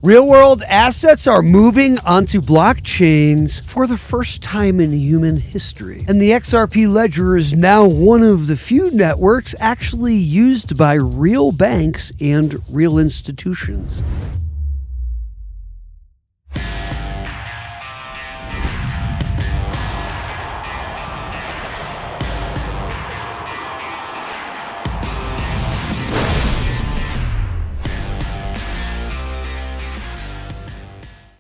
Real-world assets are moving onto blockchains for the first time in human history. And the XRP Ledger is now one of the few networks actually used by real banks and real institutions.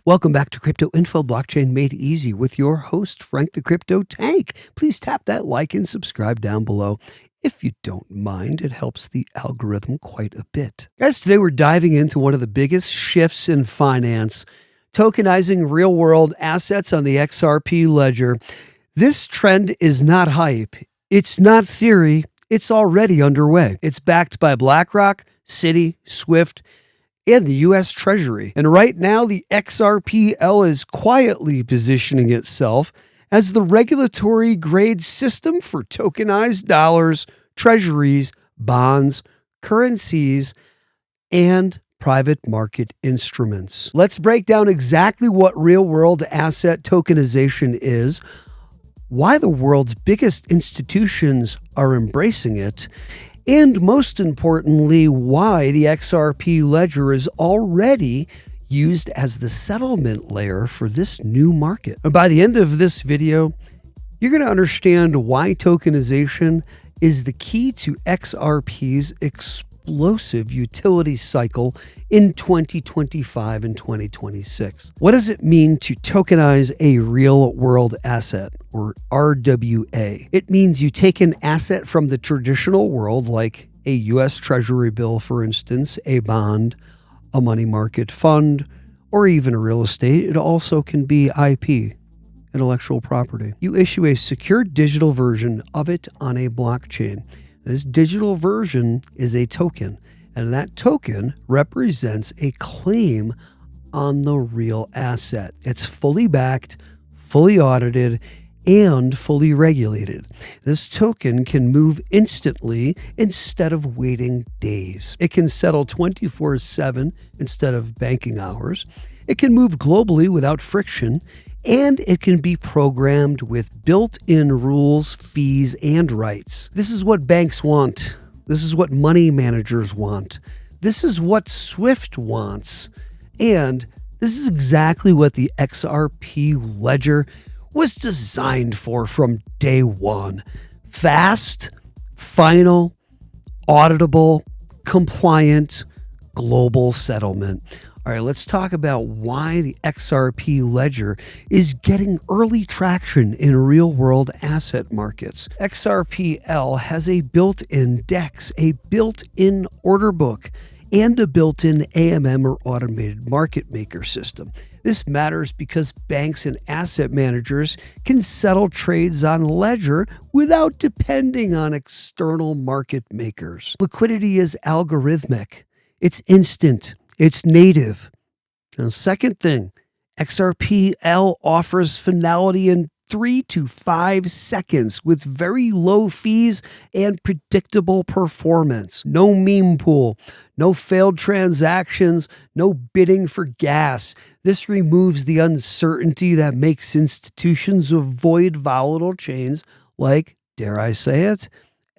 Welcome back to Crypto Info Blockchain Made Easy with your host, Frank the Crypto Tank. Please tap that like and subscribe down below. If you don't mind, it helps the algorithm quite a bit. Guys, today we're diving into one of the biggest shifts in finance, tokenizing real-world assets on the XRP Ledger. This trend is not hype. It's not theory. It's already underway. It's backed by BlackRock, Citi, Swift, and the U.S. Treasury. And right now, the XRPL is quietly positioning itself as the regulatory grade system for tokenized dollars, treasuries, bonds, currencies, and private market instruments. Let's break down exactly what real-world asset tokenization is, why the world's biggest institutions are embracing it, and most importantly, why the XRP Ledger is already used as the settlement layer for this new market. And by the end of this video, you're going to understand why tokenization is the key to XRP's explosive utility cycle in 2025 and 2026. What does it mean to tokenize a real-world asset, or RWA? It means you take an asset from the traditional world, like a U.S. Treasury bill, for instance, a bond, a money market fund, or even real estate. It also can be IP, intellectual property. You issue a secure digital version of it on a blockchain. This digital version is a token, and that token represents a claim on the real asset. It's fully backed, fully audited, and fully regulated. This token can move instantly instead of waiting days. It can settle 24/7 instead of banking hours. It can move globally without friction, and it can be programmed with built-in rules, fees, and rights. This is what banks want. This is what money managers want. This is what Swift wants. And this is exactly what the XRP Ledger was designed for from day one. Fast, final, auditable, compliant, global settlement. All right, let's talk about why the XRP Ledger is getting early traction in real-world asset markets. XRPL has a built-in DEX, a built-in order book, and a built-in AMM, or automated market maker system. This matters because banks and asset managers can settle trades on Ledger without depending on external market makers. Liquidity is algorithmic. It's instant. It's native. Now, second thing, XRPL offers Finality in 3 to 5 seconds with very low fees and predictable performance. No Mempool, no failed transactions, no bidding for gas. This removes the uncertainty that makes institutions avoid volatile chains like, dare I say it,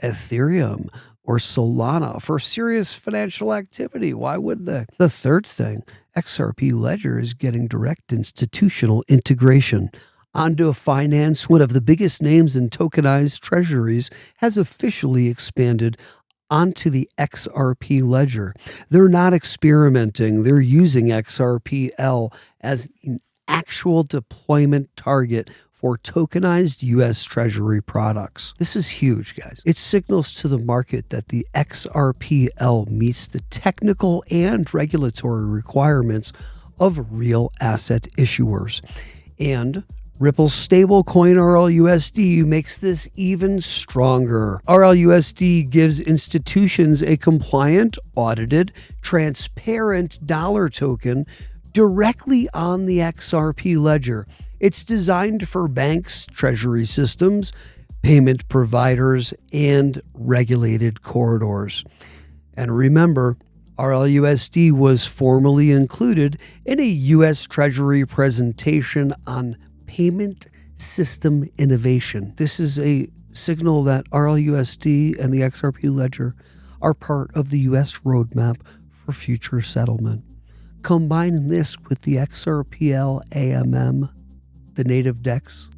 Ethereum or Solana for serious financial activity. Why would they? The third thing, XRP Ledger is getting direct institutional integration. Ondo Finance, one of the biggest names in tokenized treasuries, has officially expanded onto the XRP Ledger. They're not experimenting. They're using XRPL as an actual deployment target for tokenized U.S. Treasury products. This is huge, guys. It signals to the market that the XRPL meets the technical and regulatory requirements of real asset issuers. And Ripple's stablecoin RLUSD makes this even stronger. RLUSD gives institutions a compliant, audited, transparent dollar token directly on the XRP Ledger. It's designed for banks, treasury systems, payment providers, and regulated corridors. And remember, RLUSD was formally included in a U.S. Treasury presentation on payment system innovation. This is a signal that RLUSD and the XRP Ledger are part of the U.S. roadmap for future settlement. Combine this with the XRPL AMM, the native DEX,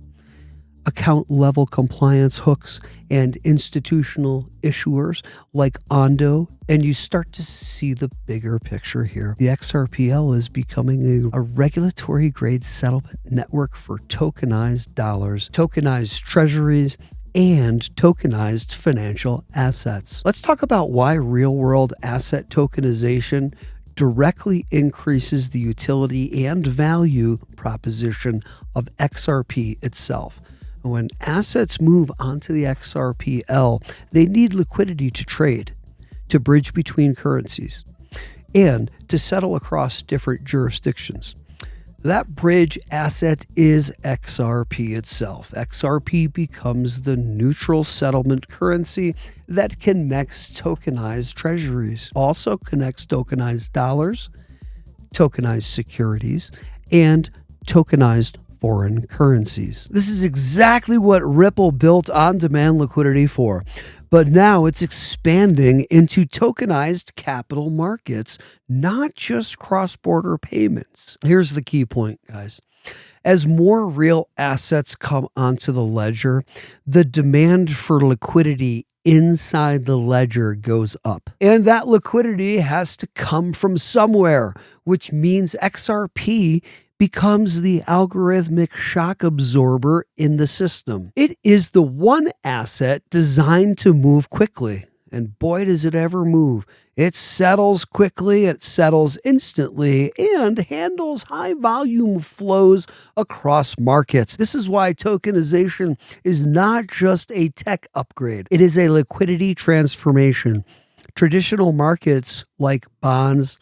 account level compliance hooks, and institutional issuers like Ondo, and you start to see the bigger picture here. The XRPL is becoming a regulatory grade settlement network for tokenized dollars, tokenized treasuries, and tokenized financial assets. Let's talk about why real-world asset tokenization directly increases the utility and value proposition of XRP itself. When assets move onto the XRPL, they need liquidity to trade, to bridge between currencies, and to settle across different jurisdictions. That bridge asset is XRP itself. XRP becomes the neutral settlement currency that connects tokenized treasuries, also connects tokenized dollars, tokenized securities, and tokenized foreign currencies. This is exactly what Ripple built on-demand liquidity for, but now it's expanding into tokenized capital markets, not just cross-border payments. Here's the key point, guys. As more real assets come onto the ledger, the demand for liquidity inside the ledger goes up. And that liquidity has to come from somewhere, which means XRP becomes the algorithmic shock absorber in the system. It is the one asset designed to move quickly. And boy, does it ever move. It settles quickly, it settles instantly, and handles high volume flows across markets. This is why tokenization is not just a tech upgrade. It is a liquidity transformation. Traditional markets like bonds,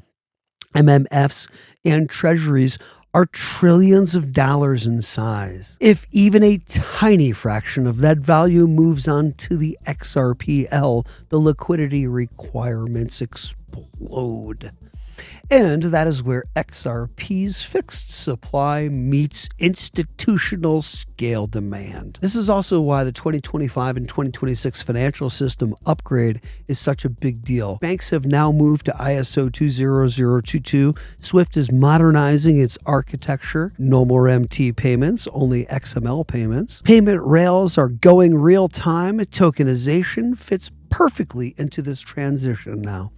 MMFs, and treasuries are trillions of dollars in size. If even a tiny fraction of that value moves on to the XRPL, the liquidity requirements explode. And that is where XRP's fixed supply meets institutional scale demand. This is also why the 2025 and 2026 financial system upgrade is such a big deal. Banks have now moved to ISO 20022. SWIFT is modernizing its architecture. No more MT payments, only XML payments. Payment rails are going real time. Tokenization fits perfectly into this transition now.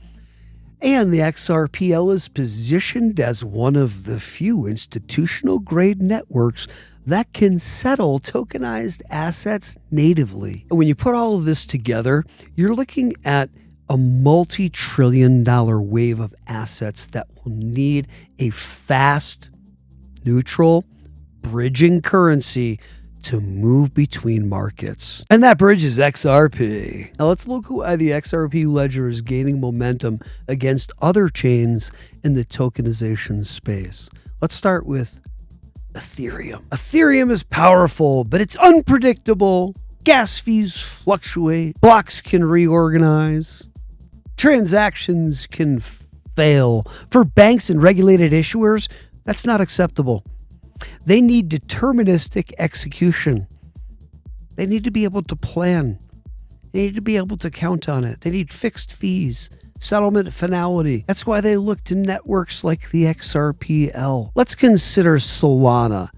And the XRPL is positioned as one of the few institutional-grade networks that can settle tokenized assets natively. And when you put all of this together, you're looking at a multi-trillion-dollar wave of assets that will need a fast, neutral, bridging currency to move between markets. And that bridge is XRP. Now let's look why the XRP Ledger is gaining momentum against other chains in the tokenization space. Let's start with Ethereum. Ethereum is powerful, but it's unpredictable. Gas fees fluctuate. Blocks can reorganize. Transactions can fail. For banks and regulated issuers, that's not acceptable. They need deterministic execution. They need to be able to plan. They need to be able to count on it. They need fixed fees, settlement finality. That's why they look to networks like the XRPL. Let's consider Solana.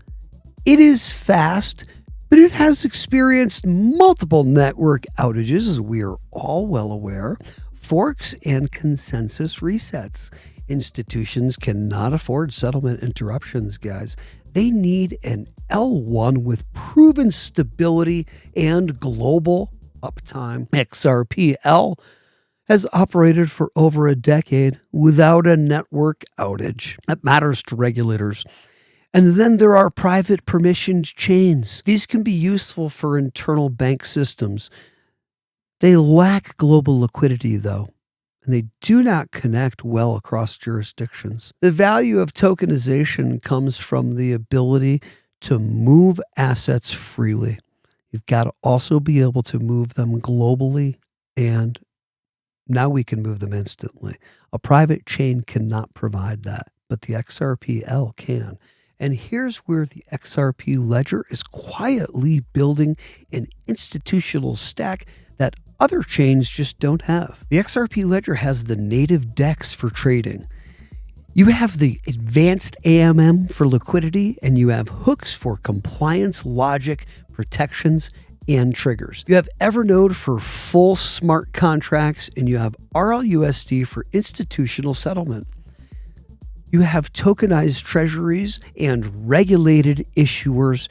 It is fast, but it has experienced multiple network outages, as we are all well aware, forks and consensus resets. Institutions cannot afford settlement interruptions, guys. They need an L1 with proven stability and global uptime. XRPL has operated for over a decade without a network outage. That matters to regulators. And then there are private permissioned chains. These can be useful for internal bank systems. They lack global liquidity, though, and they do not connect well across jurisdictions. The value of tokenization comes from the ability to move assets freely. You've got to also be able to move them globally and Now we can move them instantly. A private chain cannot provide that, but the XRPL can. And here's where the XRP Ledger is quietly building an institutional stack that other chains just don't have. The XRP Ledger has the native DEX for trading. You have the advanced AMM for liquidity, and you have hooks for compliance, logic, protections, and triggers. You have Evernode for full smart contracts, and you have RLUSD for institutional settlement. You have tokenized treasuries and regulated issuers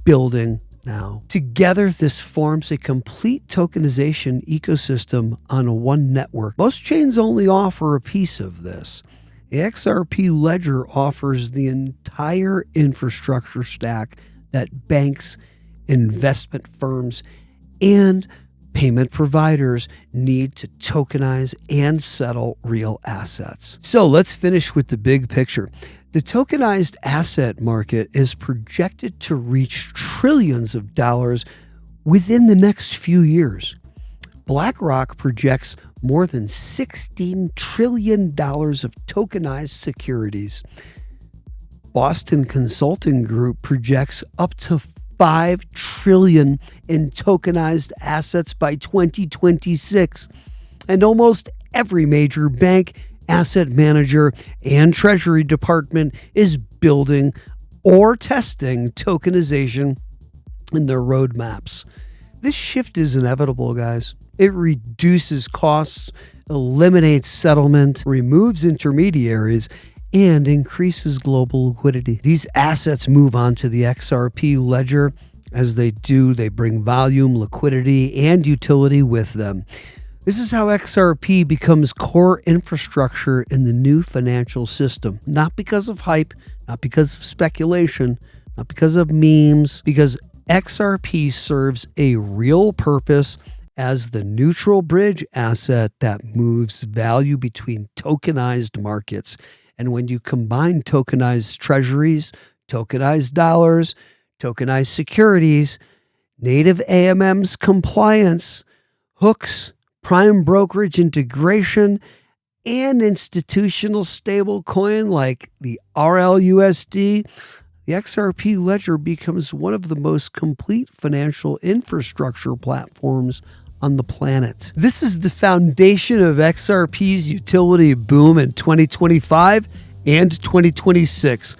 building now. Together, this forms a complete tokenization ecosystem on one network. Most chains only offer a piece of this. The XRP Ledger offers the entire infrastructure stack that banks, investment firms, and payment providers need to tokenize and settle real assets. So let's finish with the big picture. The tokenized asset market is projected to reach trillions of dollars within the next few years. BlackRock projects more than $16 trillion of tokenized securities. Boston Consulting Group projects up to $5 trillion in tokenized assets by 2026. And almost every major bank, asset manager, and treasury department is building or testing tokenization in their roadmaps. This shift is inevitable, guys. It reduces costs, eliminates settlement, removes intermediaries, and increases global liquidity. These assets move on to the XRP Ledger. As they do, they bring volume, liquidity, and utility with them. This is how XRP becomes core infrastructure in the new financial system. Not because of hype, not because of speculation, not because of memes, because XRP serves a real purpose as the neutral bridge asset that moves value between tokenized markets. And when you combine tokenized treasuries, tokenized dollars, tokenized securities, native AMM's compliance, hooks, prime brokerage integration, and institutional stablecoin like the RLUSD, the XRP Ledger becomes one of the most complete financial infrastructure platforms on the planet. This is the foundation of XRP's utility boom in 2025 and 2026.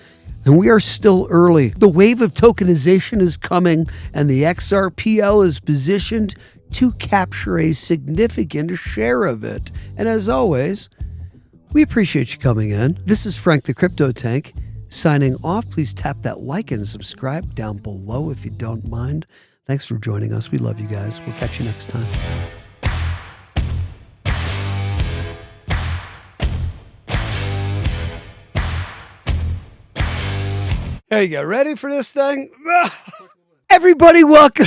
And we are still early. The wave of tokenization is coming, and the XRPL is positioned to capture a significant share of it. And as always, we appreciate you coming in. This is Frank the Crypto Tank signing off. Please tap that like and subscribe down below if you don't mind. Thanks for joining us. We love you guys. We'll catch you next time. Hey, you ready for this thing? Everybody welcome.